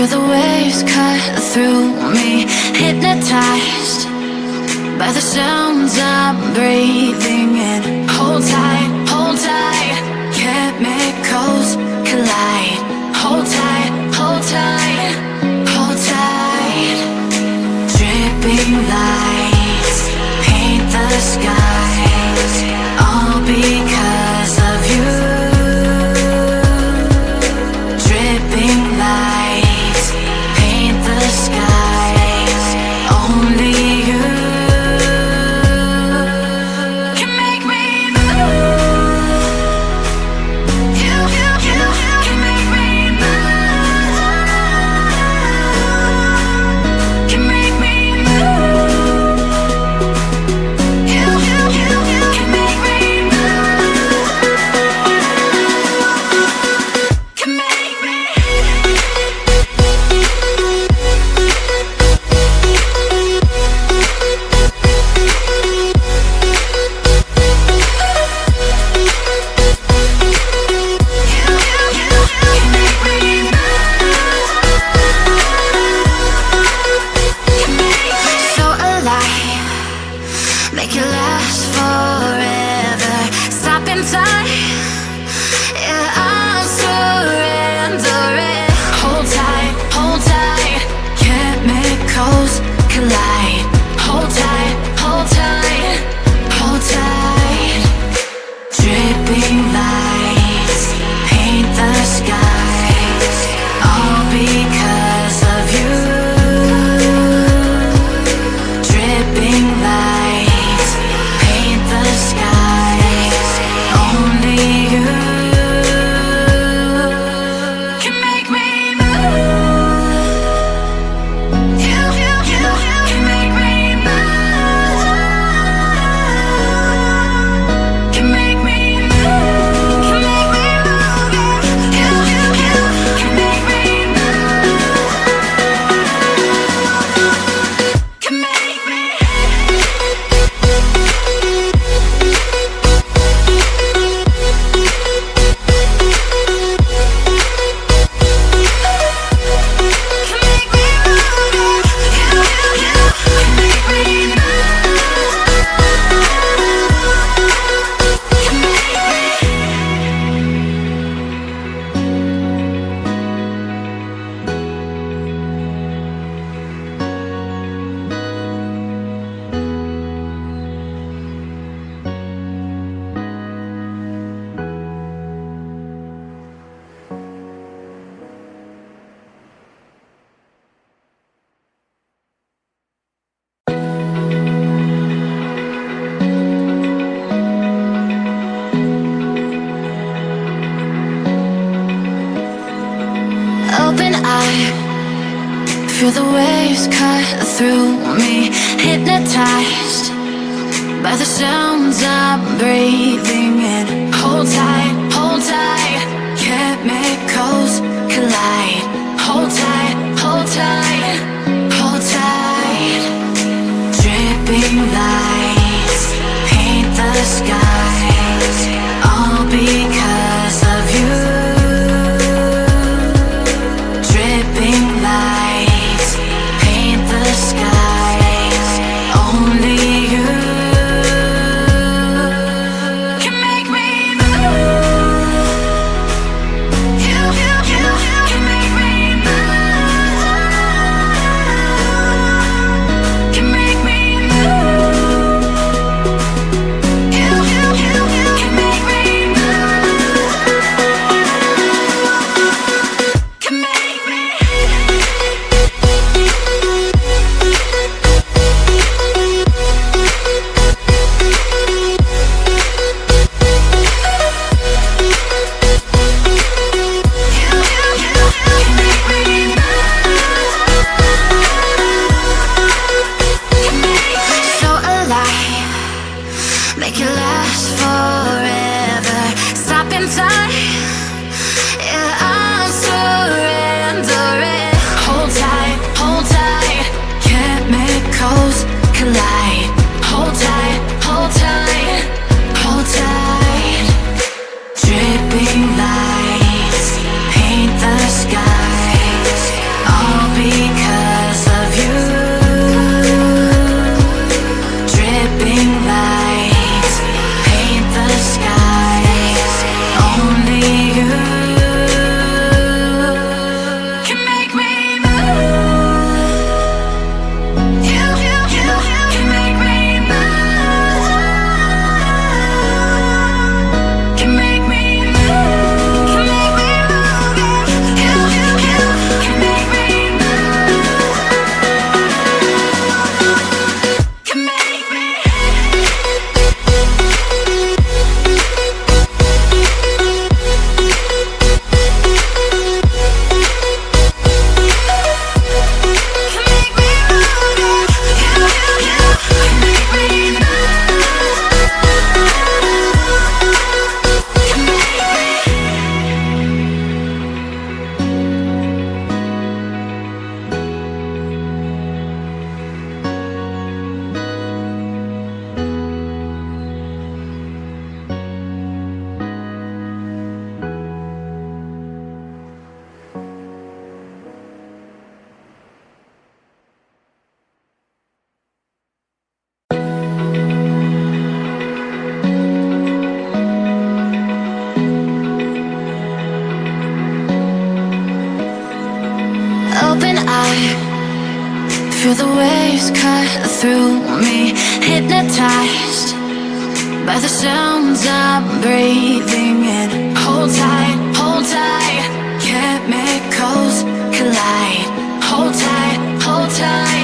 Feel the waves cut through me, hypnotized by the sounds I'm breathing in. Hold tight, hold tight, chemicals collide. Hold tight, hold tight, hold tight. Dripping lights paint the skies, all because of you. Dripping lights paint the skies, only you can make me move. You can make me move. Can make me move. You can make me move. Can make me. So alive, make it last forever. Stop in time, yeah, I'm surrendering. Hold tight, chemicals collide. Hold tight, hold tight, hold tight. Dripping lights paint the skies, all because of you. Dripping lights paint the skies, only you can make me move. You can make me move. Can make me move. Can make me move. You can make me move. Can make me. Open eye, feel the waves cut through me, hypnotized by the sounds I'm breathing in. Hold tight, chemicals collide. Hold tight, hold tight, hold tight. Dripping lights paint the skies, all because of you. Dripping lights paint the skies, only you can make me move. waves cut through me, hypnotized by the sounds I'm breathing in. Hold tight, chemicals collide. Hold tight, hold tight.